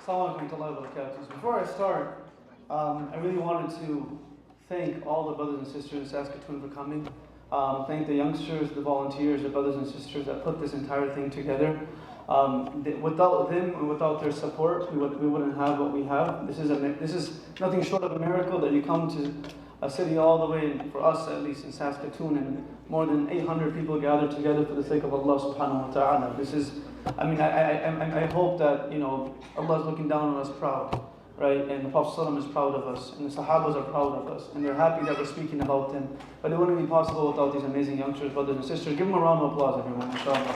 Assalamu alaikum wa barakatuh. So before I start, I really wanted to thank all the brothers and sisters in Saskatoon for coming. Thank the youngsters, the volunteers, the brothers and sisters that put this entire thing together. Without them and without their support, we wouldn't have what we have. This is nothing short of a miracle that you come to a city all the way, for us at least in Saskatoon, and more than 800 people gathered together for the sake of Allah subhanahu wa ta'ala. This is, I hope that, Allah is looking down on us proud, right? And the Prophet ﷺ is proud of us, and the Sahabas are proud of us, and they're happy that we're speaking about them. But it wouldn't be possible without these amazing youngsters, brothers and sisters. Give them a round of applause, everyone, inshallah.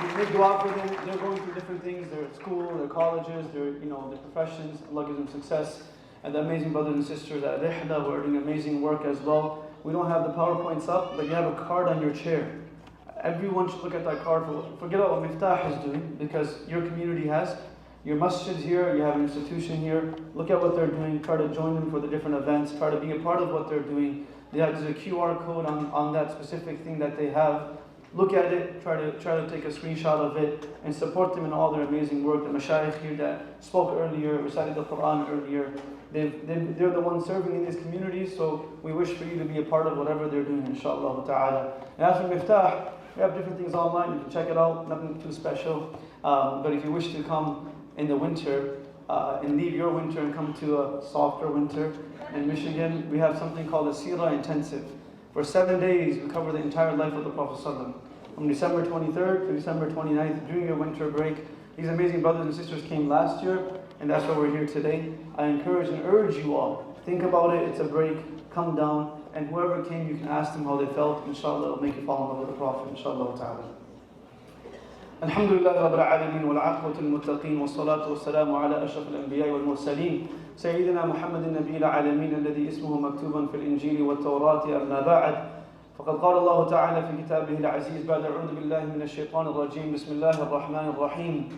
We make dua for them. They're going through different things. They're at school, their colleges, their professions. Allah gives them success. And the amazing brothers and sisters at Rihlah who are doing amazing work as well. We don't have the PowerPoints up, but you have a card on your chair. Everyone should look at that card. Forget about what Miftaah is doing, because your community has. Your masjid's here, you have an institution here. Look at what they're doing. Try to join them for the different events. Try to be a part of what they're doing. There's a QR code on that specific thing that they have. Look at it, try to take a screenshot of it, and support them in all their amazing work. The mashayikh here that spoke earlier, recited the Quran earlier, they're the ones serving in these communities, so we wish for you to be a part of whatever they're doing, inshallah ta'ala. And as for Miftaah, we have different things online, you can check it out, nothing too special. But if you wish to come in the winter, and leave your winter and come to a softer winter in Michigan, we have something called a Seerah Intensive. For 7 days, we cover the entire life of the Prophet ﷺ. From December 23rd to December 29th, during your winter break. These amazing brothers and sisters came last year, and that's why we're here today. I encourage and urge you all, think about it, it's a break, come down, and whoever came, you can ask them how they felt. Inshallah, it'll make you fall in love with the Prophet, inshallah ta'ala. Alhamdulillah Rabbil Alameen wal aqwatul muttaqeen wa salatu wa salamu ala ashraf al-anbiya wal mursaleen Sayyidina Muhammadin Nabiyyil Alameen alladhi ismuhu maktuban fil Injili wa Tawrati amma ba'd. فقد قال الله تعالى في كتابه العزيز بعد أعوذ بالله من الشيطان الرجيم بسم الله الرحمن الرحيم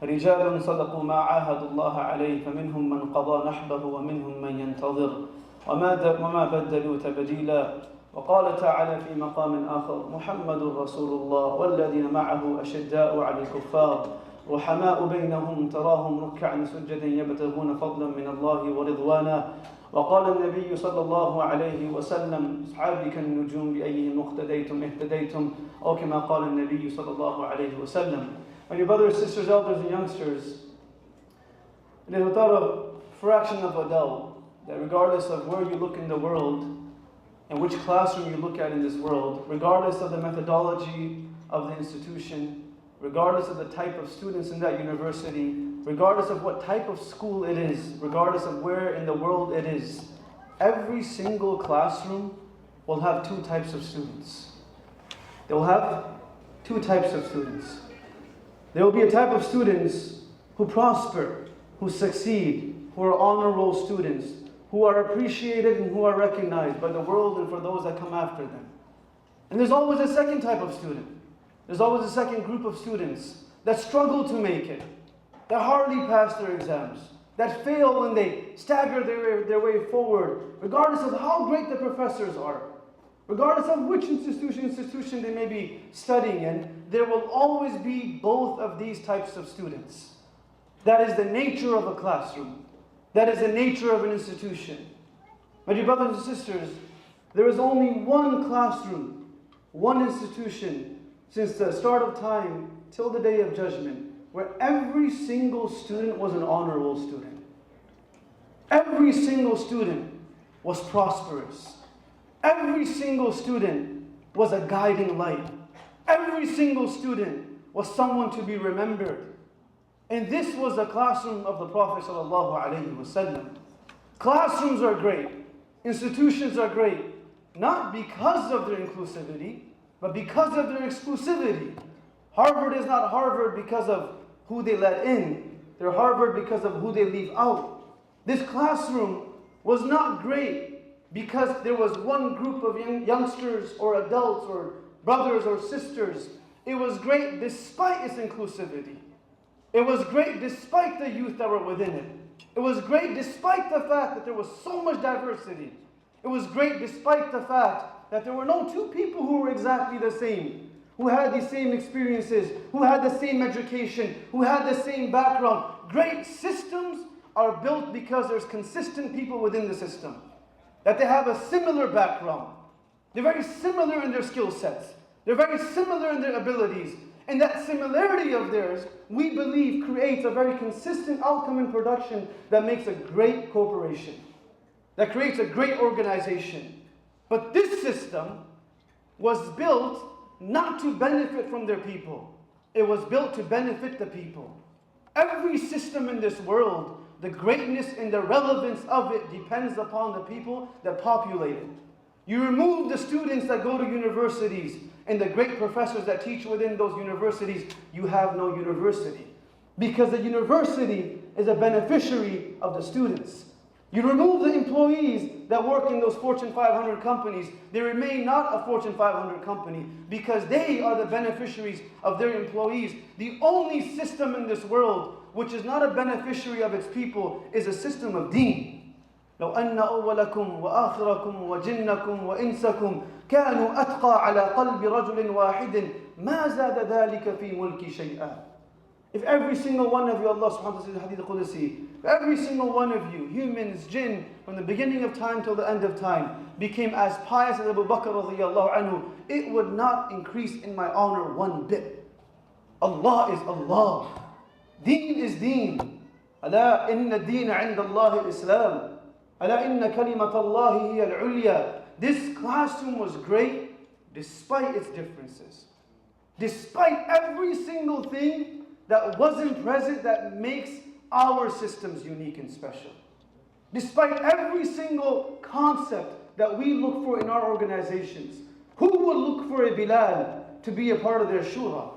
رجال صدقوا ما عاهدوا الله عليه فمنهم من قضى نحبه ومنهم من ينتظر وما بدلوا تبديلا وقال تعالى في مقام آخر محمد رسول الله والذين معه أشداء على الكفار رحماء بينهم تراهم ركعا سجدا يبتغون فضلا من الله ورضوانا وقال النبي صلى الله عليه وسلم أصحابي كالنجوم بأيهم اقتديتم اهتديتم أو كما قال النبي صلى الله عليه وسلم. And your brothers, sisters, elders and youngsters, it is without a fraction of a doubt that regardless of where you look in the world and which classroom you look at in this world, regardless of the methodology of the institution, regardless of the type of students in that university, regardless of what type of school it is, regardless of where in the world it is, every single classroom will have two types of students. They will have two types of students. There will be a type of students who prosper, who succeed, who are honor roll students, who are appreciated and who are recognized by the world and for those that come after them. And there's always a second type of student. There's always a second group of students that struggle to make it, that hardly pass their exams, that fail when they stagger their way forward, regardless of how great the professors are, regardless of which institution they may be studying in. There will always be both of these types of students. That is the nature of a classroom. That is the nature of an institution. My dear brothers and sisters, there is only one classroom, one institution, since the start of time till the day of judgment, where every single student was an honor roll student. Every single student was prosperous. Every single student was a guiding light. Every single student was someone to be remembered. And this was the classroom of the Prophet ﷺ. Classrooms are great. Institutions are great. Not because of their inclusivity, but because of their exclusivity. Harvard is not Harvard because of who they let in. They're Harvard because of who they leave out. This classroom was not great because there was one group of youngsters or adults or brothers or sisters. It was great despite its inclusivity. It was great despite the youth that were within it. It was great despite the fact that there was so much diversity. It was great despite the fact that there were no two people who were exactly the same, who had the same experiences, who had the same education, who had the same background. Great systems are built because there's consistent people within the system. That they have a similar background. They're very similar in their skill sets. They're very similar in their abilities. And that similarity of theirs, we believe, creates a very consistent outcome in production that makes a great corporation, that creates a great organization. But this system was built not to benefit from their people. It was built to benefit the people. Every system in this world, the greatness and the relevance of it depends upon the people that populate it. You remove the students that go to universities and the great professors that teach within those universities, you have no university. Because the university is a beneficiary of the students. You remove the employees that work in those Fortune 500 companies, they remain not a Fortune 500 company because they are the beneficiaries of their employees. The only system in this world which is not a beneficiary of its people is a system of deen. لو أن أولكم وآخركم وجنكم وإنسكم كانوا أتقى على قلب رجل واحد ما زاد ذلك في ملك شيئا. If every single one of you, Allah subhanahu wa ta'ala says in Hadith al-Qudsi, if every single one of you, humans, jinn, from the beginning of time till the end of time, became as pious as Abu Bakr radiyallahu anhu, it would not increase in my honor one bit. Allah is Allah. Deen is deen. ألا إن الدين عند الله الإسلام. ألا إن كلمة الله هي العليا. This classroom was great despite its differences. Despite every single thing that wasn't present that makes our systems unique and special. Despite every single concept that we look for in our organizations. Who will look for a Bilal to be a part of their shura?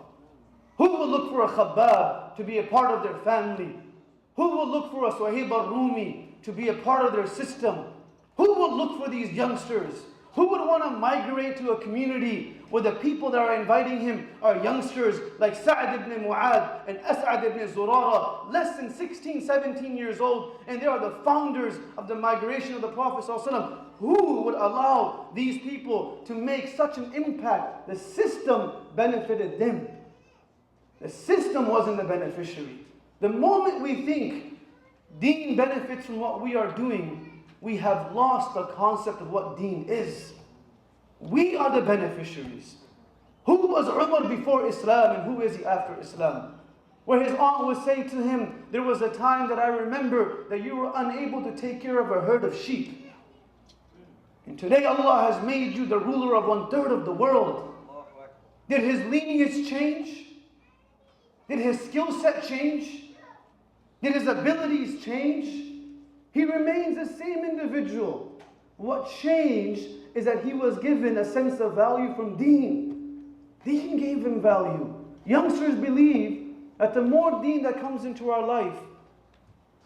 Who will look for a Khabbab to be a part of their family? Who will look for a Suhaib al-Rumi to be a part of their system? Who will look for these youngsters? Who would want to migrate to a community where the people that are inviting him are youngsters like Sa'd ibn Mu'adh and As'ad ibn Zurara, less than 16, 17 years old, and they are the founders of the migration of the Prophet ﷺ. Who would allow these people to make such an impact? The system benefited them. The system wasn't the beneficiary. The moment we think deen benefits from what we are doing, we have lost the concept of what deen is. We are the beneficiaries. Who was Umar before Islam and who is he after Islam? Where his aunt would say to him, there was a time that I remember that you were unable to take care of a herd of sheep. And today Allah has made you the ruler of 1/3 of the world. Did his lineage change? Did his skill set change? Did his abilities change? He remains the same individual. What changed is that he was given a sense of value from deen. Deen gave him value. Youngsters believe that the more deen that comes into our life,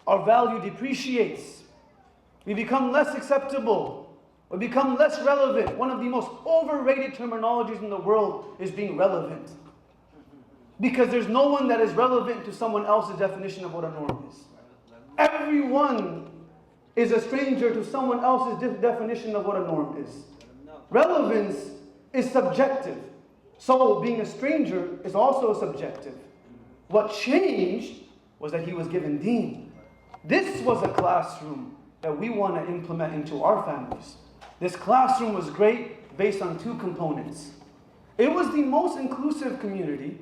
our value depreciates. We become less acceptable. We become less relevant. One of the most overrated terminologies in the world is being relevant. Because there's no one that is relevant to someone else's definition of what a norm is. Everyone is a stranger to someone else's definition of what a norm is. Relevance is subjective. So being a stranger is also subjective. What changed was that he was given deen. This was a classroom that we want to implement into our families. This classroom was great based on two components. It was the most inclusive community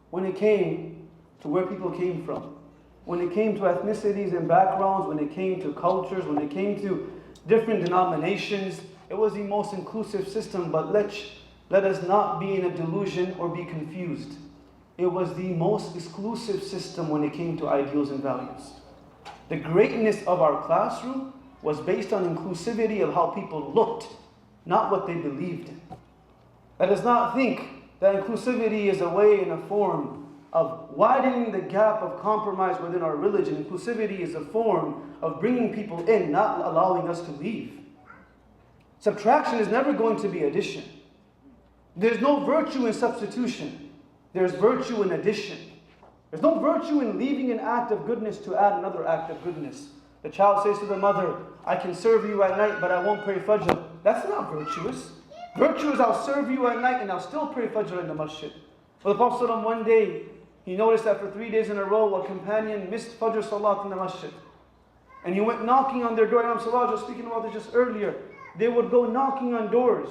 when it came to where people came from. When it came to ethnicities and backgrounds, when it came to cultures, when it came to different denominations, it was the most inclusive system, but let us not be in a delusion or be confused. It was the most exclusive system when it came to ideals and values. The greatness of our classroom was based on inclusivity of how people looked, not what they believed in. Let us not think that inclusivity is a way and a form of widening the gap of compromise within our religion. Inclusivity is a form of bringing people in, not allowing us to leave. Subtraction is never going to be addition. There's no virtue in substitution. There's virtue in addition. There's no virtue in leaving an act of goodness to add another act of goodness. The child says to the mother, I can serve you at night, but I won't pray Fajr. That's not virtuous. Virtue is I'll serve you at night and I'll still pray Fajr in the masjid. But the Prophet ﷺ one day, he noticed that for 3 days in a row, a companion missed Fajr Salat in the masjid. And he went knocking on their door. Imam Siraj was speaking about this just earlier. They would go knocking on doors.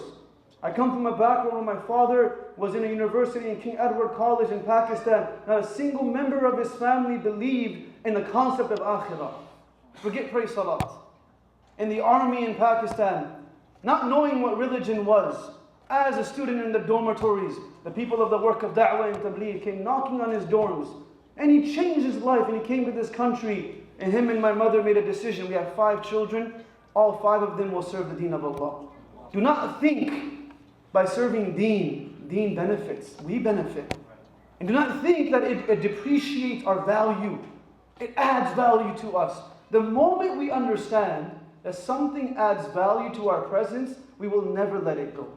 I come from a background where my father was in a university in King Edward College in Pakistan. Not a single member of his family believed in the concept of akhirah. Forget pray salat. In the army in Pakistan, not knowing what religion was, as a student in the dormitories, the people of the work of da'wah and tabligh came knocking on his dorms. And he changed his life and he came to this country. And him and my mother made a decision. We have 5 children. All 5 of them will serve the deen of Allah. Do not think by serving deen benefits. We benefit. And do not think that it depreciates our value. It adds value to us. The moment we understand that something adds value to our presence, we will never let it go.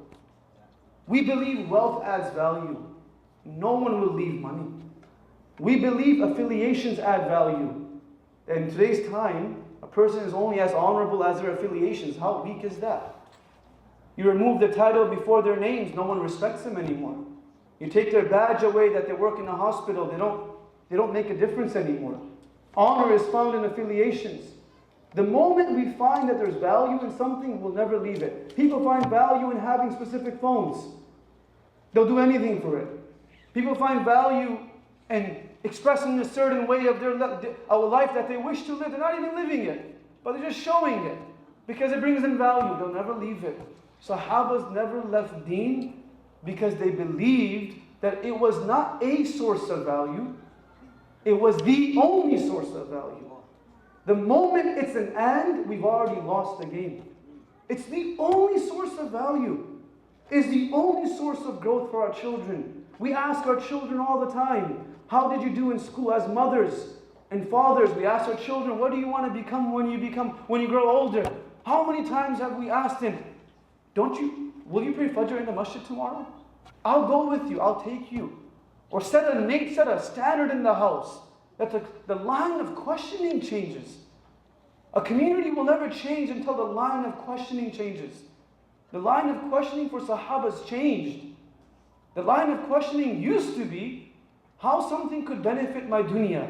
We believe wealth adds value. No one will leave money. We believe affiliations add value. In today's time, a person is only as honorable as their affiliations. How weak is that? You remove the title before their names, no one respects them anymore. You take their badge away that they work in a hospital, they don't make a difference anymore. Honor is found in affiliations. The moment we find that there's value in something, we'll never leave it. People find value in having specific phones. They'll do anything for it. People find value in expressing a certain way of a life that they wish to live. They're not even living it, but they're just showing it because it brings them value. They'll never leave it. Sahabas never left deen because they believed that it was not a source of value, it was the only source of value. The moment it's an and, we've already lost the game. It's the only source of value. It's the only source of growth for our children. We ask our children all the time, how did you do in school? As mothers and fathers, we ask our children, what do you want to become when you grow older? How many times have we asked them, will you pray Fajr in the masjid tomorrow? I'll go with you, I'll take you. Or set a standard in the house that the line of questioning changes. A community will never change until the line of questioning changes. The line of questioning for Sahabas changed. The line of questioning used to be how something could benefit my dunya.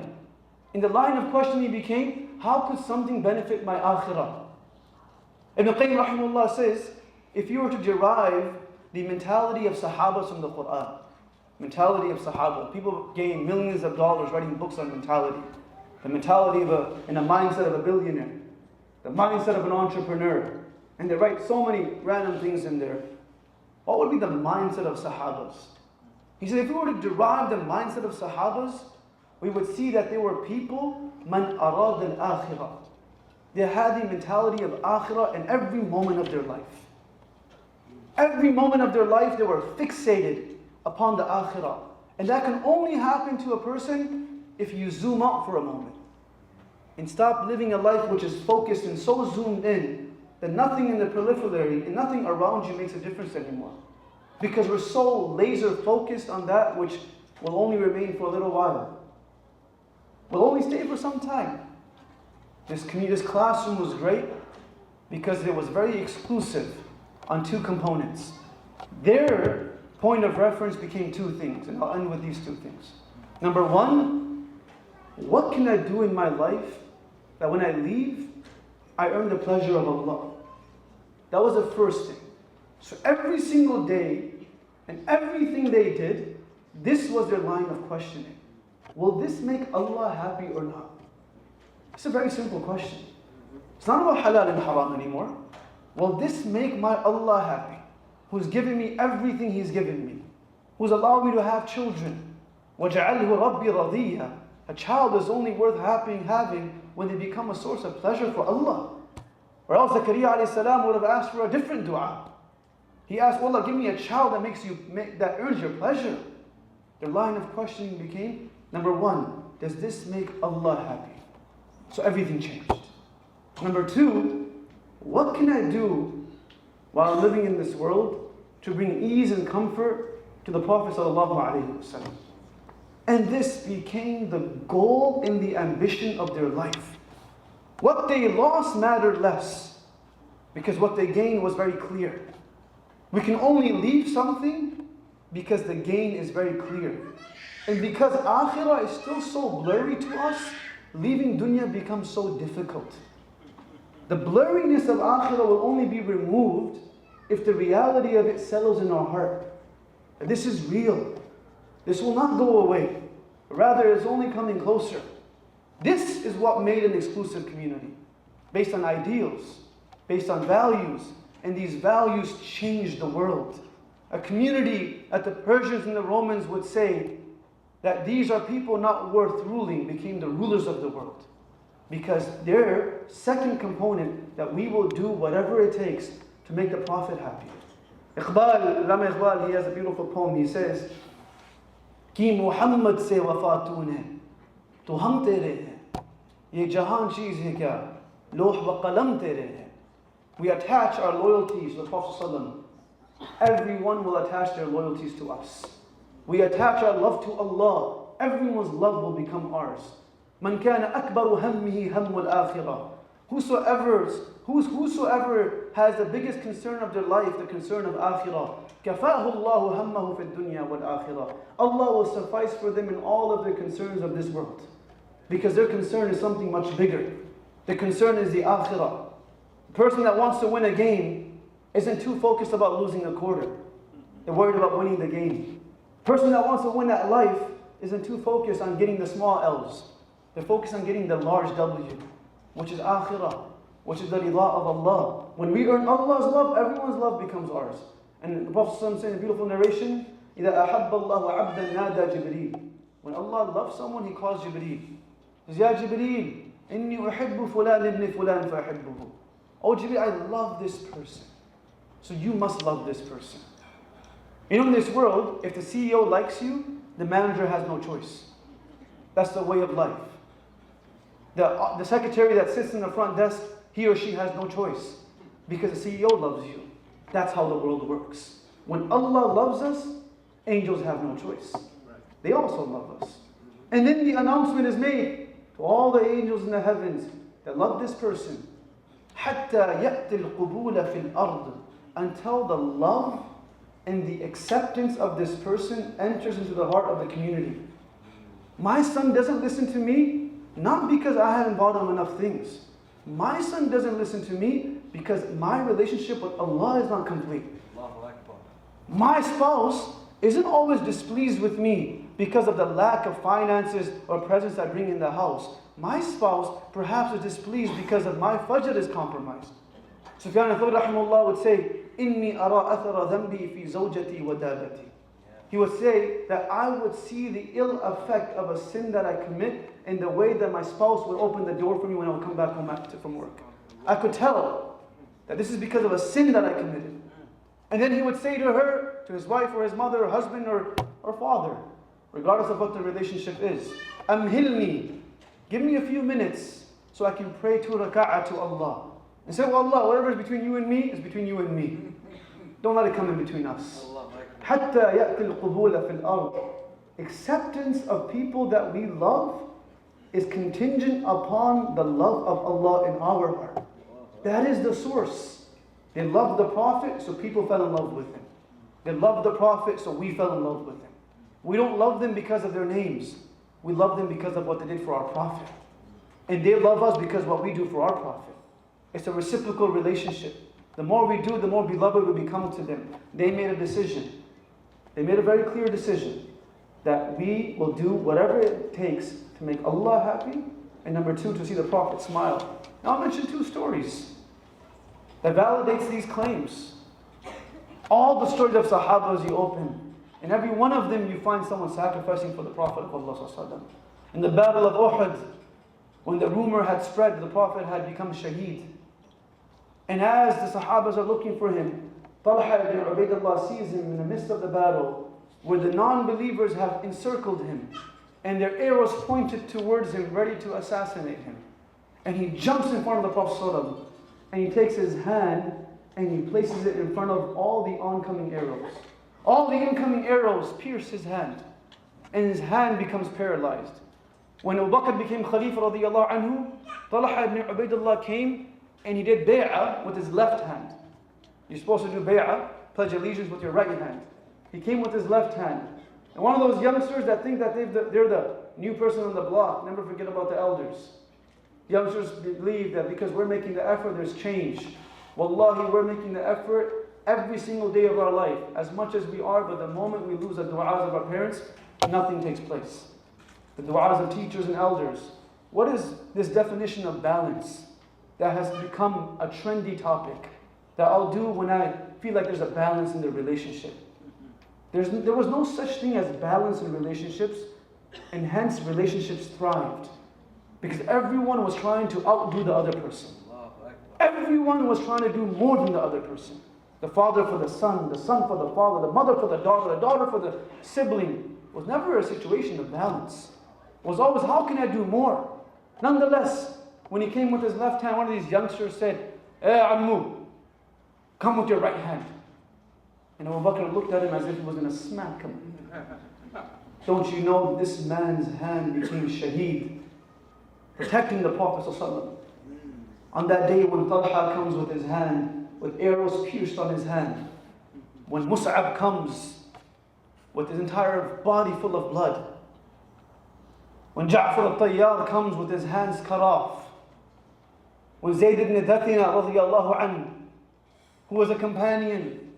And the line of questioning became, how could something benefit my akhirah? Ibn Qayyim rahimahullah says, if you were to derive the mentality of Sahabas from the Quran, mentality of Sahaba, people gain millions of dollars writing books on mentality. The mentality in a mindset of a billionaire, the mindset of an entrepreneur, and they write so many random things in there. What would be the mindset of Sahabas? He said, if we were to derive the mindset of Sahabas, we would see that they were people, man arad al-akhirah. They had the mentality of akhirah in every moment of their life. Every moment of their life, they were fixated upon the akhirah. And that can only happen to a person if you zoom out for a moment and stop living a life which is focused and so zoomed in that nothing in the periphery and nothing around you makes a difference anymore. Because we're so laser focused on that which will only remain for a little while. Will only stay for some time. This classroom was great because it was very exclusive on 2 components. Their point of reference became 2 things, and I'll end with these 2 things. Number 1, what can I do in my life that when I leave, I earn the pleasure of Allah? That was the first thing. So every single day and everything they did, this was their line of questioning. Will this make Allah happy or not? It's a very simple question. It's not about halal and haram anymore. Will this make my Allah happy? Who's given me everything He's given me. Who's allowed me to have children. وَجَعَلْهُ رَبِّي رَضِيًّا. A child is only worth having when they become a source of pleasure for Allah. Or else Zakaria alayhi salam would have asked for a different dua. He asked, Allah, give me a child that earns your pleasure. Their line of questioning became, number 1, does this make Allah happy? So everything changed. Number 2, what can I do while living in this world to bring ease and comfort to the Prophet ﷺ? And this became the goal and the ambition of their life. What they lost mattered less, because what they gained was very clear. We can only leave something because the gain is very clear. And because akhirah is still so blurry to us, leaving dunya becomes so difficult. The blurriness of akhirah will only be removed if the reality of it settles in our heart. This is real. This will not go away. Rather, it's only coming closer. This is what made an exclusive community. Based on ideals, based on values. And these values changed the world. A community that the Persians and the Romans would say that these are people not worth ruling became the rulers of the world. Because their second component, that we will do whatever it takes to make the Prophet happy. Rama Iqbal, he has a beautiful poem. He says, Ki Muhammad se wafa tune, to hum tere hai. Ye jahan cheez hai kya, loh wa qalam tere hai. We attach our loyalties to the Prophet ﷺ. Everyone will attach their loyalties to us. We attach our love to Allah. Everyone's love will become ours. Man kana akbaru hammihi hammul akhirah. Whosoever has the biggest concern of their life, the concern of akhirah, kafahu Allahu hammahu fid dunya wal akhirah. Allah will suffice for them in all of their concerns of this world. Because their concern is something much bigger. The concern is the akhirah. The person that wants to win a game isn't too focused about losing a quarter. They're worried about winning the game. The person that wants to win at life isn't too focused on getting the small L's. They're focused on getting the large W, which is akhirah, which is the rida of Allah. When we earn Allah's love, everyone's love becomes ours. And the Prophet said in a beautiful narration, إِذَا أَحَبَّ اللَّهُ عَبْدًا نَادَى جِبْرِيلٌ. When Allah loves someone, He calls Jibreel. He says, Ya Jibreel, إِنِّي أُحِبُّ فُلَانِ ابْنِ فُلَانِ فَأَحِبُّهُ. Oh Jibreel, I love this person. So you must love this person. You know, in this world, if the CEO likes you, the manager has no choice. That's the way of life. The secretary that sits in the front desk, he or she has no choice because the CEO loves you. That's how the world works. When Allah loves us, angels have no choice. They also love us. And then the announcement is made to all the angels in the heavens that love this person. حَتَّى يَأْتِ الْقُبُولَ فِي الْأَرْضِ. Until the love and the acceptance of this person enters into the heart of the community. My son doesn't listen to me, not because I haven't bought him enough things. My son doesn't listen to me because my relationship with Allah is not complete. My spouse isn't always displeased with me because of the lack of finances or presents I bring in the house. My spouse perhaps is displeased because of my fajr is compromised. Sufyan al-Thawri rahimahullah would say, إِنِّي أَرَى أَثَرَ ذَنْبِي فِي زَوْجَتِي وَدَابَتِي. He would say that I would see the ill effect of a sin that I commit in the way that my spouse would open the door for me when I would come back home from work. I could tell that this is because of a sin that I committed. And then he would say to her, to his wife or his mother or husband or father, regardless of what the relationship is, Amhilni, give me a few minutes so I can pray 2 raka'ah to Allah. And say, well, Allah, whatever is between you and me is between you and me. Don't let it come in between us. حَتَّى يَأْتِ الْقُبُولَ فِي الْأَرْضِ. Acceptance of people that we love is contingent upon the love of Allah in our heart. That is the source. They loved the Prophet, so people fell in love with him. They loved the Prophet, so we fell in love with him. We don't love them because of their names. We love them because of what they did for our Prophet. And they love us because of what we do for our Prophet. It's a reciprocal relationship. The more we do, the more beloved we become to them. They made a decision. They made a very clear decision that we will do whatever it takes to make Allah happy, and number 2, to see the Prophet smile. Now I'll mention 2 stories that validates these claims. All the stories of Sahabas you open, in every one of them you find someone sacrificing for the Prophet of Allah. In the battle of Uhud, when the rumor had spread the Prophet had become shaheed, and as the Sahabas are looking for him, Talha ibn Ubaidullah sees him in the midst of the battle where the non-believers have encircled him and their arrows pointed towards him, ready to assassinate him. And he jumps in front of the Prophet ﷺ, and he takes his hand and he places it in front of all the oncoming arrows. All the incoming arrows pierce his hand, and his hand becomes paralyzed. When Abu Bakr became Khalifa radiallahu anhu, Talha ibn Ubaidullah came and he did bay'ah with his left hand. You're supposed to do bay'ah pledge allegiance with your right hand. He came with his left hand. And one of those youngsters that think that they're the new person on the block, never forget about the elders. Youngsters believe that because we're making the effort, there's change. Wallahi, we're making the effort every single day of our life, as much as we are, but the moment we lose the du'as of our parents, nothing takes place. The du'as of teachers and elders. What is this definition of balance that has become a trendy topic that I'll do when I feel like there's a balance in the relationship? There was no such thing as balance in relationships, and hence relationships thrived. Because everyone was trying to outdo the other person. Everyone was trying to do more than the other person. The father for the son for the father, the mother for the daughter for the sibling. It was never a situation of balance. It was always, how can I do more? Nonetheless, when he came with his left hand, one of these youngsters said, Ammu, come with your right hand. And Abu Bakr looked at him as if he was going to smack him. Don't you know this man's hand became shaheed, protecting the Prophet ﷺ. On that day when Talha comes with his hand, with arrows pierced on his hand, when Mus'ab comes with his entire body full of blood, when Ja'far al-Tayyar comes with his hands cut off, when Zayd ibn Dathina radiyallahu anhu, who was a companion,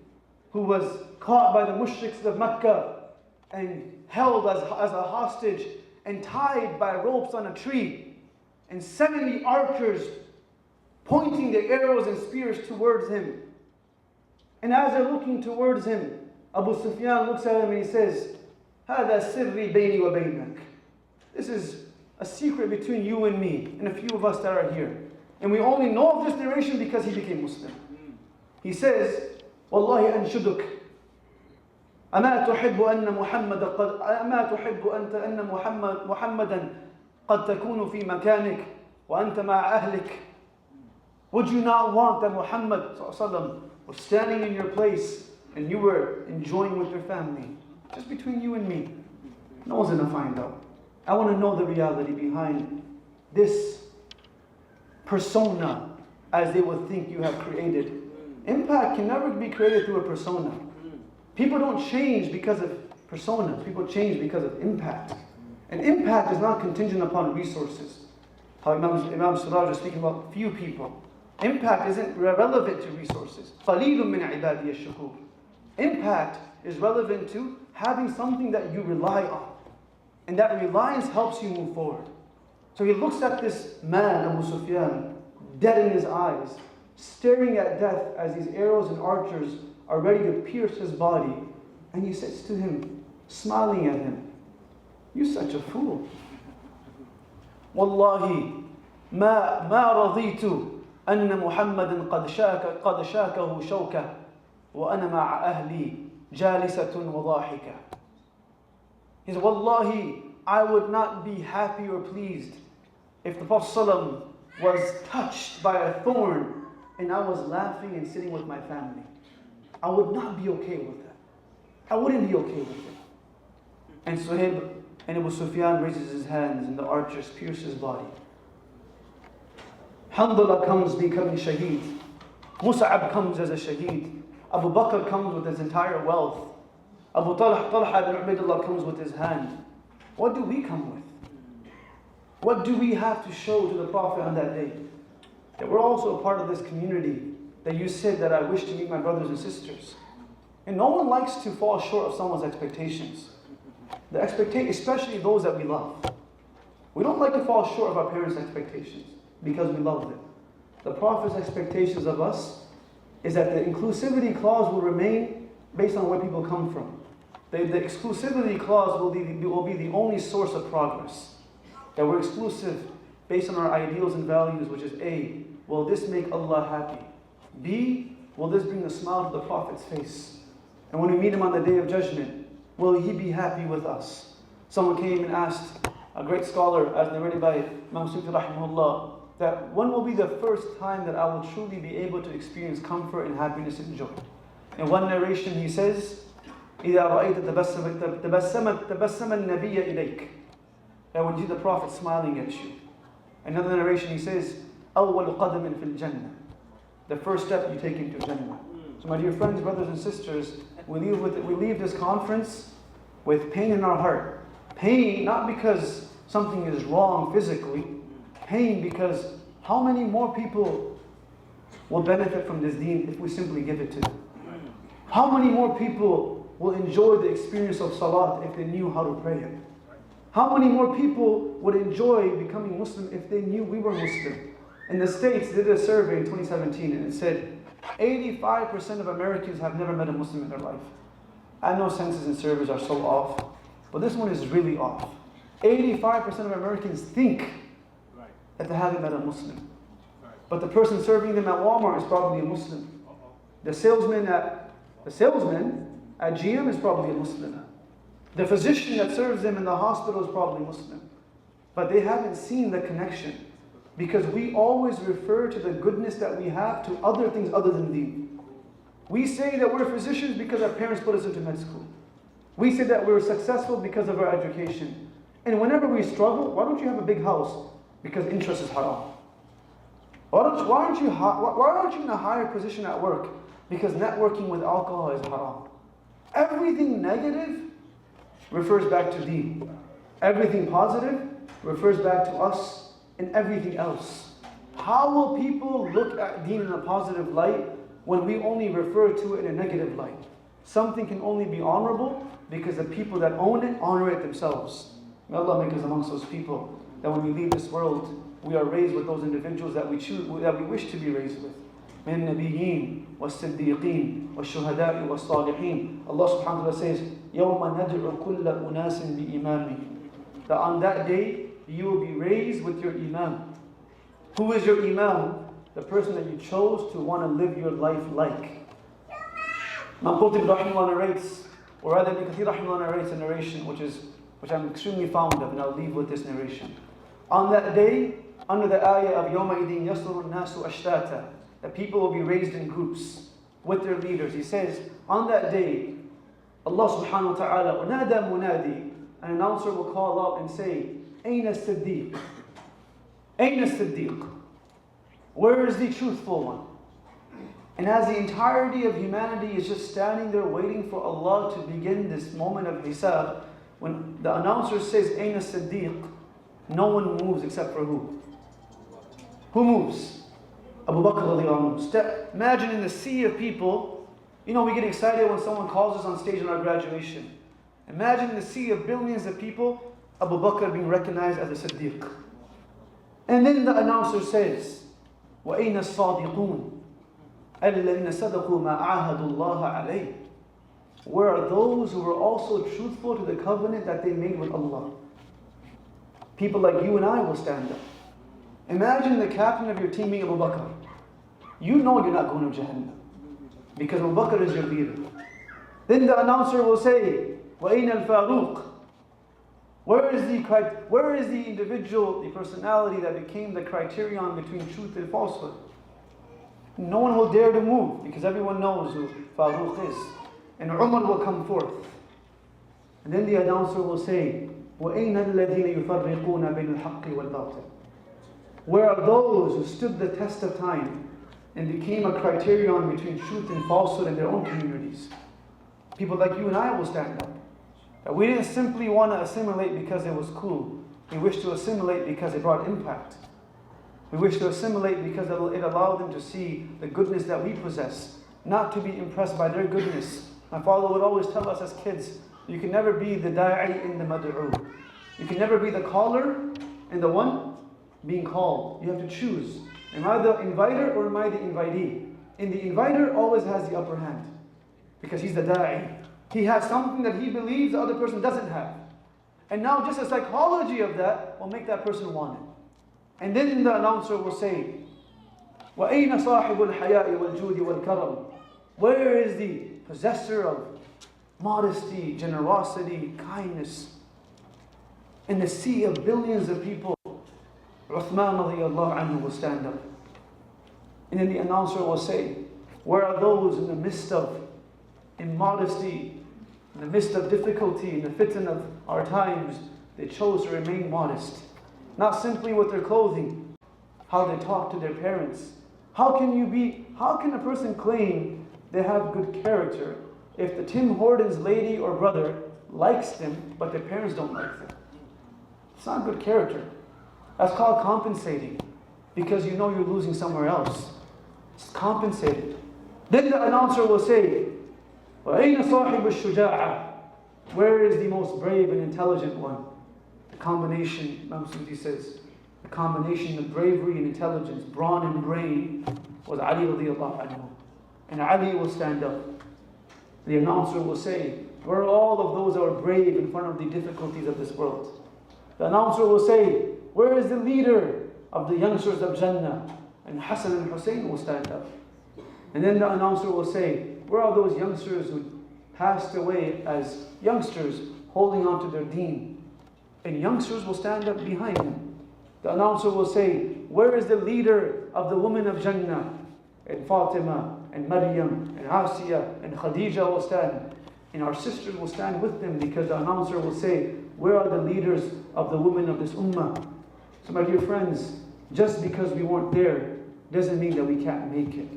who was caught by the mushriks of Mecca and held as a hostage and tied by ropes on a tree, and 70 archers pointing their arrows and spears towards him. And as they're looking towards him, Abu Sufyan looks at him and he says, هَذَا سِرِّي بَيْنِي وَبَيْنَكَ. This is a secret between you and me and a few of us that are here. And we only know of this narration because he became Muslim. He says, وَاللَّهِ أَنشُدُكَ أَمَا تُحِبُّ أَنَّ مُحَمَّدًا قَدْ تَكُونُ فِي مَكَانِكَ وَأَنْتَ مَعَ أَهْلِكَ. Would you not want that Muhammad was standing in your place and you were enjoying with your family? Just between you and me. No one's going to find out. I want to know the reality behind this persona as they would think you have created. Impact can never be created through a persona. People don't change because of personas. People change because of impact. And impact is not contingent upon resources. How Imam Suraj is speaking about few people. Impact isn't relevant to resources. قَلِيلٌ مِّنْ عِبَادِيَ الشُّكُورِ. Impact is relevant to having something that you rely on. And that reliance helps you move forward. So he looks at this man, Abu Sufyan, dead in his eyes, staring at death as these arrows and archers are ready to pierce his body. And he says to him, smiling at him, "You're such a fool. Wallahi, ما رضيت أن محمدا قد شاكه شوكة وأنا مع أهلي جالسة وضاحكة." He said, Wallahi, I would not be happy or pleased if the Prophet ﷺ was touched by a thorn and I was laughing and sitting with my family. I would not be okay with that. I wouldn't be okay with it. And Suhaib and Abu Sufyan raises his hands and the archers pierce his body. Hamdullah comes becoming shaheed. Mus'ab comes as a shaheed. Abu Bakr comes with his entire wealth. Abu Talha ibn Ubaidullah comes with his hand. What do we come with? What do we have to show to the Prophet on that day? That we're also a part of this community. That you said that I wish to meet my brothers and sisters. And no one likes to fall short of someone's expectations. The expectation, especially those that we love. We don't like to fall short of our parents' expectations because we love them. The Prophet's expectations of us is that the inclusivity clause will remain based on where people come from. The exclusivity clause will be the only source of progress. That we're exclusive based on our ideals and values, which is A, will this make Allah happy? B, will this bring a smile to the Prophet's face? And when we meet him on the Day of Judgment, will he be happy with us? Someone came and asked a great scholar, as narrated by Imam Mufti rahimahullah, that when will be the first time that I will truly be able to experience comfort and happiness and joy? In one narration he says, إِذَا رَأَيْتَ تَبَسَّمَ النَّبِيَّ إِلَيْكَ. That when you see the Prophet smiling at you. Another narration he says, أَوَّلُ قَدَمٍ فِي الْجَنَّةِ. The first step you take into Jannah. So my dear friends, brothers and sisters, we leave this conference with pain in our heart. Pain not because something is wrong physically, pain because how many more people will benefit from this deen if we simply give it to them? How many more people will enjoy the experience of salat if they knew how to pray it? How many more people would enjoy becoming Muslim if they knew we were Muslim? In the States, they did a survey in 2017 and it said 85% of Americans have never met a Muslim in their life. I know census and surveys are so off, but this one is really off. 85% of Americans think that they haven't met a Muslim. But the person serving them at Walmart is probably a Muslim. The salesman at GM is probably a Muslim. The physician that serves them in the hospital is probably Muslim. But they haven't seen the connection. Because we always refer to the goodness that we have to other things other than deen. We say that we're physicians because our parents put us into med school. We say that we're successful because of our education. And whenever we struggle, why don't you have a big house? Because interest is haram. Why aren't you in a higher position at work? Because networking with alcohol is haram. Everything negative refers back to deen. Everything positive refers back to us and everything else. How will people look at deen in a positive light when we only refer to it in a negative light? Something can only be honorable because the people that own it honor it themselves. May Allah make us amongst those people that when we leave this world, we are raised with those individuals that we wish to be raised with. من النبيين والصديقين والشهداء والصالحين. Allah subhanahu wa ta'ala says, يَوْمَ نَدْعُ كُلَّ أُنَاسٍ بِإِمَامِهِ. That on that day, you will be raised with your imam. Who is your imam? The person that you chose to want to live your life like. Imam Qutb rahimahullah narrates, or rather Ibn Kathir rahimahullah narrates a narration which I'm extremely fond of, and I'll leave with this narration. On that day, under the ayah of يَوْمَئِذٍ يَصْدُرُ النَّاسُ أَشْتَاتًا, the people will be raised in groups with their leaders. He says, on that day, Allah subhanahu wa ta'ala, وَنَادَى مُنَادِي, an announcer will call out and say, أين الصديق? أين الصديق? Where is the truthful one? And as the entirety of humanity is just standing there waiting for Allah to begin this moment of hisab, when the announcer says أين الصديق, no one moves except for who? Who moves? Abu Bakr radiallahu anhu. Imagine in the sea of people, we get excited when someone calls us on stage in our graduation. Imagine in the sea of billions of people, Abu Bakr being recognized as a Siddiq. And then the announcer says, وَأَيْنَ الصَّادِقُونَ الَّذِينَ صَدَقُوا مَا عَاهَدُوا اللَّهَ عَلَيْهِ. Where are those who were also truthful to the covenant that they made with Allah? People like you and I will stand up. Imagine the captain of your team being Abu Bakr. You know you're not going to Jahannam because Abu Bakr is your leader. Then the announcer will say, وَأَيْنَ الْفَارُوقِ. Where is the individual, the personality that became the criterion between truth and falsehood? No one will dare to move because everyone knows who Faruq is. And Umar will come forth. And then the announcer will say, وَأَيْنَ الَّذِينَ يُفَرِّقُونَ بَيْنَ الْحَقِّ وَالْبَاطِلِ. Where are those who stood the test of time and became a criterion between truth and falsehood in their own communities? People like you and I will stand up. That we didn't simply want to assimilate because it was cool. We wish to assimilate because it brought impact. We wish to assimilate because it allowed them to see the goodness that we possess, not to be impressed by their goodness. My father would always tell us as kids, you can never be the da'i in the mad'u. You can never be the caller and the one being called. You have to choose. Am I the inviter or am I the invitee? And the inviter always has the upper hand because he's the da'i. He has something that he believes the other person doesn't have. And now just the psychology of that will make that person want it. And then the announcer will say, وَأَيْنَ صَاحِبُ الْحَيَاءِ وَالْجُودِ وَالْكَرَمِ. Where is the possessor of modesty, generosity, kindness? In the sea of billions of people, Uthman radiallahu anhu will stand up. And then the announcer will say, where are those in the midst of immodesty, in the midst of difficulty, in the fitan of our times, they chose to remain modest. Not simply with their clothing, how they talk to their parents. How can a person claim they have good character. If the Tim Hortons lady or brother likes them, but their parents don't like them, it's not good character. That's called compensating, because you know you're losing somewhere else. It's compensated. Then the announcer will say, وَأَيْنَ صَاحِبُ الشُّجَاعَةِ? Where is the most brave and intelligent one? The combination, Imam Suyuti says, the combination of bravery and intelligence, brawn and brain, was Ali radiallahu anhu. And Ali will stand up. The announcer will say, where are all of those that are brave in front of the difficulties of this world? The announcer will say, where is the leader of the youngsters of Jannah? And Hassan and Hussein will stand up. And then the announcer will say, where are those youngsters who passed away as youngsters holding on to their deen? And youngsters will stand up behind him. The announcer will say, where is the leader of the women of Jannah? And Fatima and Maryam and Asiya and Khadija will stand. And our sisters will stand with them, because the announcer will say, where are the leaders of the women of this ummah? So my dear friends, just because we weren't there doesn't mean that we can't make it.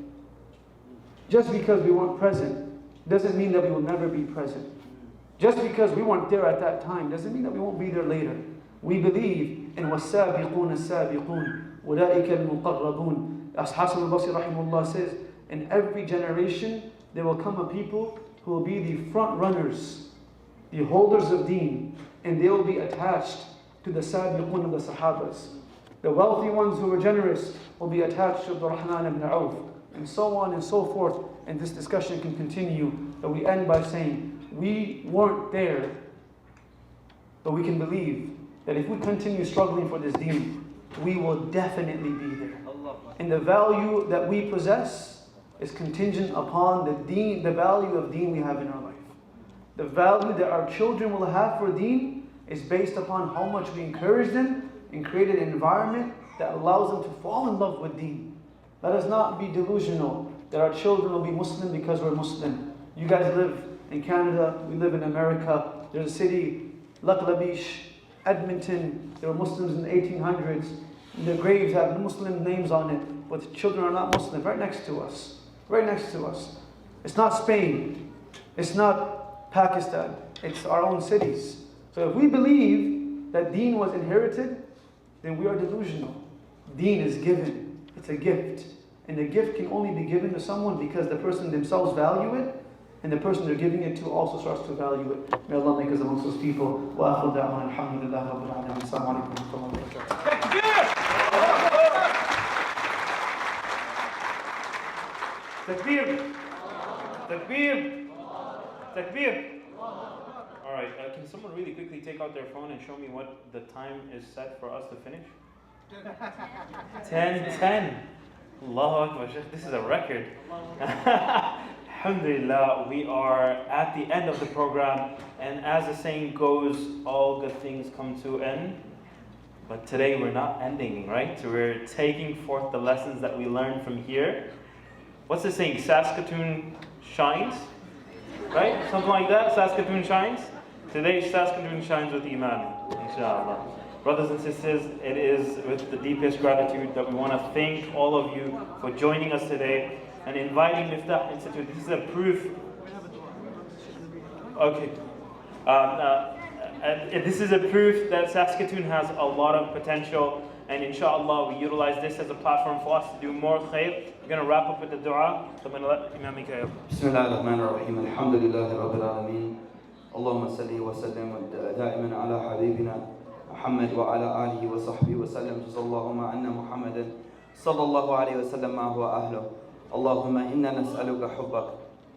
Just because we weren't present doesn't mean that we will never be present. Just because we weren't there at that time doesn't mean that we won't be there later. We believe in وَالسَّابِقُونَ السَّابِقُونَ أُولَٰئِكَ الْمُقَرَّبُونَ. As Hassan al-Basri rahimahullah says, in every generation there will come a people who will be the front runners, the holders of deen, and they will be attached to the sabiqun of the Sahabas. The wealthy ones who were generous will be attached to Abdul Rahman ibn Auf, and so on and so forth. And this discussion can continue, but we end by saying, we weren't there, but we can believe that if we continue struggling for this deen, we will definitely be there. And the value that we possess is contingent upon the deen, the value of deen we have in our life. The value that our children will have for deen is based upon how much we encourage them and create an environment that allows them to fall in love with deen. Let us not be delusional that our children will be Muslim because we're Muslim. You guys live in Canada, we live in America. There's a city, Laklabish, Edmonton, there were Muslims in the 1800s. Their graves have Muslim names on it, but the children are not Muslim, right next to us. Right next to us. It's not Spain. It's not Pakistan. It's our own cities. So if we believe that deen was inherited, then we are delusional. Deen is given. It's a gift. And the gift can only be given to someone because the person themselves value it, and the person they're giving it to also starts to value it. May Allah make us amongst those people. Wa akhiru da'wana alhamdulillahi rabbil alamin. Assalamu alaikum wa rahmatullahi wa barakatuh. Takbir! Takbir! Takbir! Alright, can someone really quickly take out their phone and show me what the time is set for us to finish? 10:10. Allahu Akbar, Shaykh, this is a record. Alhamdulillah, we are at the end of the program, and as the saying goes, all good things come to an end. But today we're not ending, right? So we're taking forth the lessons that we learned from here. What's the saying? Saskatoon shines, right? Something like that. Saskatoon shines. Today, Saskatoon shines with Iman, inshallah. Brothers and sisters, it is with the deepest gratitude that we want to thank all of you for joining us today and inviting Miftaah Institute. This is a proof. Okay. This is a proof that Saskatoon has a lot of potential. And inshallah, we utilize this as a platform for us to do more khair. We're going to wrap up with the dua. So I'm going to let Imam Mikael. Bismillah ar-Rahman ar-Rahim. Alhamdulillahi Rabbil Alameen. Allahumma salli wa sallim da'iman ala habibina Muhammad wa ala alihi wa sahbihi wa sallam. Jazallahumma anna Muhammadan sallallahu alayhi wa sallam ma huwa ahlu. Allahumma inna nas'aluka hubbak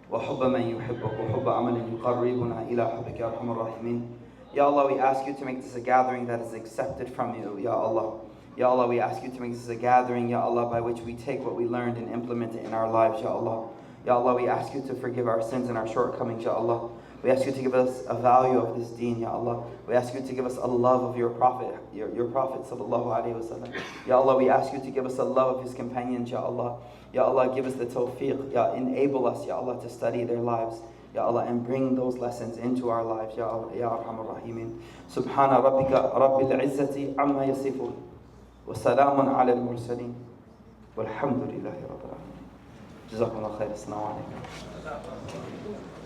wa hubba man yuhibbuk wa hubba amalin yuqarribuna ila hubbika ya arhamar rahimin. Ya Allah, we ask you to make this a gathering that is accepted from you, Ya Allah. Ya Allah, we ask you to make this a gathering, Ya Allah, by which we take what we learned and implement it in our lives, Ya Allah. Ya Allah, we ask you to forgive our sins and our shortcomings, Ya Allah. We ask you to give us a value of this deen, Ya Allah. We ask you to give us a love of your Prophet, your Prophet, sallallahu alayhi wa sallam. Ya Allah, we ask you to give us a love of his companions, Ya Allah. Ya Allah, give us the tawfiq, Ya, enable us, Ya Allah, to study their lives, Ya Allah, and bring those lessons into our lives, Ya Allah, Ya Arhamar Rahimin. Subhana rabbika rabbil izzati amma yasifun. وسلام على المرسلين والحمد لله رب العالمين. Jazakumullah khair. Assalamu alaikum.